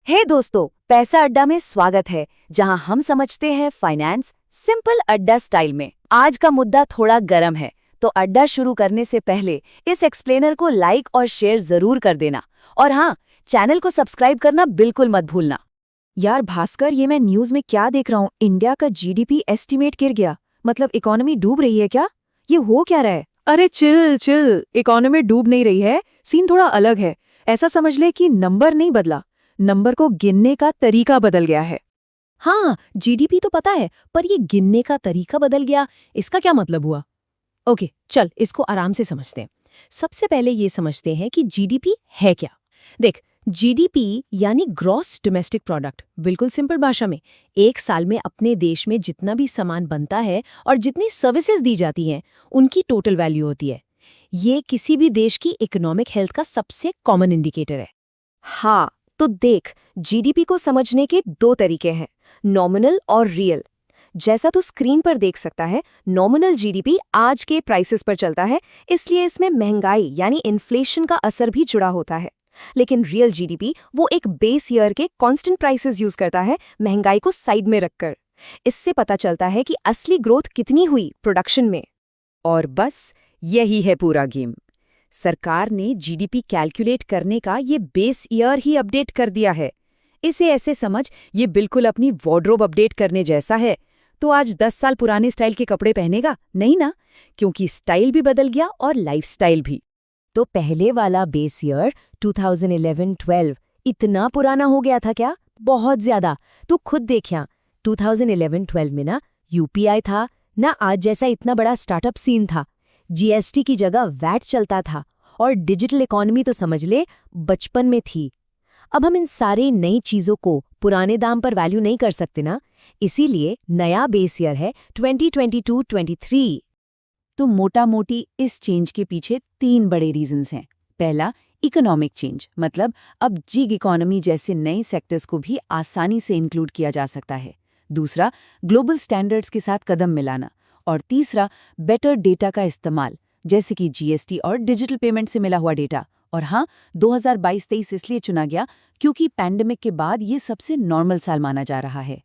हे दोस्तों, पैसा अड्डा में स्वागत है, जहां हम समझते हैं फाइनेंस सिंपल अड्डा स्टाइल में। आज का मुद्दा थोड़ा गर्म है, तो अड्डा शुरू करने से पहले इस एक्सप्लेनर को लाइक और शेयर जरूर कर देना। और हाँ, चैनल को सब्सक्राइब करना बिल्कुल मत भूलना। यार भास्कर, ये मैं न्यूज में क्या देख रहा हूँ? इंडिया का जीडीपी एस्टीमेट गिर गया। मतलब इकोनॉमी डूब रही है क्या? ये हो क्या रहा है? अरे चिल चिल, इकोनॉमी डूब नहीं रही है, सीन थोड़ा अलग है। ऐसा समझ ले कि नंबर नहीं बदला, नंबर को गिनने का तरीका बदल गया है। हाँ, जीडीपी तो पता है, पर ये गिनने का तरीका बदल गया, इसका क्या मतलब हुआ? ओके, चल इसको आराम से समझते हैं। सबसे पहले ये समझते हैं कि जीडीपी है क्या। देख, जीडीपी यानी ग्रॉस डोमेस्टिक प्रोडक्ट, बिल्कुल सिंपल भाषा में एक साल में अपने देश में जितना भी सामान बनता है और जितनी सर्विसेज दी जाती हैं, उनकी टोटल वैल्यू होती है। ये किसी भी देश की इकोनॉमिक हेल्थ का सबसे कॉमन इंडिकेटर है। हाँ, तो देख, जीडीपी को समझने के दो तरीके हैं, नॉमिनल और रियल। जैसा तू स्क्रीन पर देख सकता है, नॉमिनल जीडीपी आज के प्राइसेस पर चलता है, इसलिए इसमें महंगाई यानी इन्फ्लेशन का असर भी जुड़ा होता है। लेकिन रियल जीडीपी वो एक बेस ईयर के कांस्टेंट प्राइसेस यूज करता है, महंगाई को साइड में रखकर। इससे पता चलता है कि असली ग्रोथ कितनी हुई प्रोडक्शन में। और बस यही है पूरा गेम। सरकार ने जीडीपी कैलकुलेट करने का ये बेस ईयर ही अपडेट कर दिया है। इसे ऐसे समझ, ये बिल्कुल अपनी वार्डरोब अपडेट करने जैसा है। तो आज 10 साल पुराने स्टाइल के कपड़े पहनेगा नहीं ना, क्योंकि स्टाइल भी बदल गया और लाइफस्टाइल भी। तो पहले वाला बेस ईयर 2011-12 इतना पुराना हो गया था क्या? बहुत ज्यादा। तो खुद देखिया, 2011-12 में ना यूपीआई था, ना आज जैसा इतना बड़ा स्टार्टअप सीन था। जीएसटी की जगह वैट चलता था, और डिजिटल इकोनॉमी तो समझ ले बचपन में थी। अब हम इन सारी नई चीजों को पुराने दाम पर वैल्यू नहीं कर सकते ना, इसीलिए नया बेस ईयर है 2022-23। तो मोटा मोटी इस चेंज के पीछे 3 बड़े रीजंस हैं। पहला, इकोनॉमिक चेंज, मतलब अब जिग इकोनॉमी जैसे नए सेक्टर्स को भी आसानी से इंक्लूड किया जा सकता है। दूसरा, ग्लोबल स्टैंडर्ड्स के साथ कदम मिलाना। और तीसरा, बेटर डेटा का इस्तेमाल, जैसे कि जीएसटी और डिजिटल पेमेंट से मिला हुआ डेटा। और हाँ, 2022-23 इसलिए चुना गया क्योंकि पैंडेमिक के बाद ये सबसे नॉर्मल साल माना जा रहा है।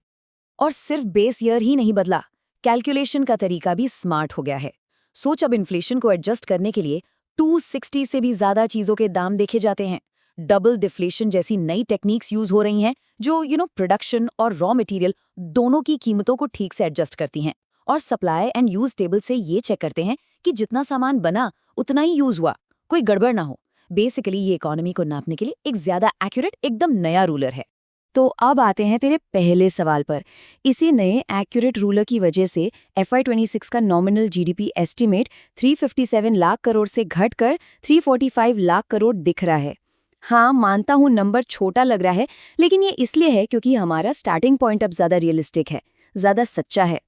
और सिर्फ बेस ईयर ही नहीं बदला, कैलकुलेशन का तरीका भी स्मार्ट हो गया है। सोच, अब इन्फ्लेशन को एडजस्ट करने के लिए 260 से भी ज्यादा चीजों के दाम देखे जाते हैं। डबल डिफ्लेशन जैसी नई टेक्निक्स यूज हो रही हैं, जो प्रोडक्शन और रॉ मटेरियल दोनों की कीमतों को ठीक से एडजस्ट करती हैं। और सप्लाई एंड यूज टेबल से ये चेक करते हैं कि जितना सामान बना उतना ही यूज हुआ, कोई गड़बड़ ना हो। बेसिकली ये इकोनॉमी को नापने के लिए एक ज्यादा एक्यूरेट, एकदम नया रूलर है। तो अब आते हैं तेरे पहले सवाल पर। इसी नए एक्यूरेट रूलर की वजह से FY26 का nominal GDP estimate 357 lakh crore से घटकर 345 लाख करोड़ दिख रहा है। हाँ, मानता हूँ नंबर छोटा लग रहा है, लेकिन ये इसलिए है क्योंकि हमारा स्टार्टिंग पॉइंट अब ज्यादा रियलिस्टिक है, ज्यादा सच्चा है।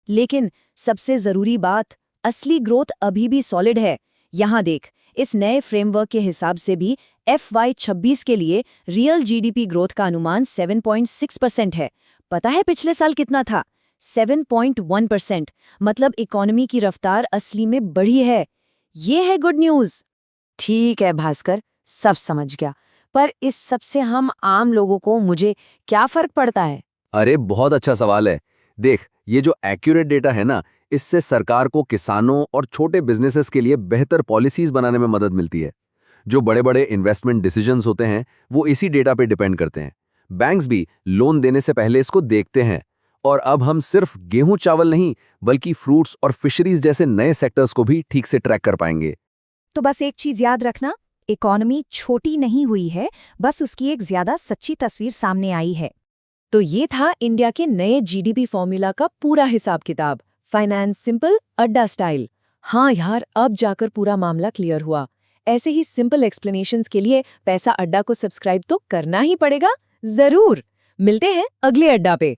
लेकिन सबसे जरूरी बात, असली ग्रोथ अभी भी सॉलिड है। यहाँ देख, इस नए फ्रेमवर्क के हिसाब से भी FY26 के लिए रियल जीडीपी ग्रोथ का अनुमान 7.6% है। पता है पिछले साल कितना था? 7.1%। मतलब इकोनॉमी की रफ्तार असली में बढ़ी है। ये है गुड न्यूज। ठीक है भास्कर, सब समझ गया। पर इस सब से हम आम लोगों को, मुझे क्या फर्क पड़ता है? अरे बहुत अच्छा सवाल है। देख, ये जो एक्यूरेट डेटा है ना, इससे सरकार को किसानों और छोटे बिजनेसेस के लिए बेहतर पॉलिसीज बनाने में मदद मिलती है। जो बड़े बड़े इन्वेस्टमेंट डिसीजंस होते हैं, वो इसी डेटा पे डिपेंड करते हैं। बैंक्स भी लोन देने से पहले इसको देखते हैं। और अब हम सिर्फ गेहूं चावल नहीं, बल्कि फ्रूट्स और फिशरीज जैसे नए सेक्टर्स को भी ठीक से ट्रैक कर पाएंगे। तो बस एक चीज याद रखना, इकोनॉमी छोटी नहीं हुई है, बस उसकी एक ज्यादा सच्ची तस्वीर सामने आई है। तो ये था इंडिया के नए जीडीपी फॉर्मूला का पूरा हिसाब किताब, फाइनेंस सिंपल अड्डा स्टाइल। हाँ यार, अब जाकर पूरा मामला क्लियर हुआ। ऐसे ही सिंपल एक्सप्लेनेशंस के लिए पैसा अड्डा को सब्सक्राइब तो करना ही पड़ेगा। जरूर मिलते हैं अगले अड्डा पे।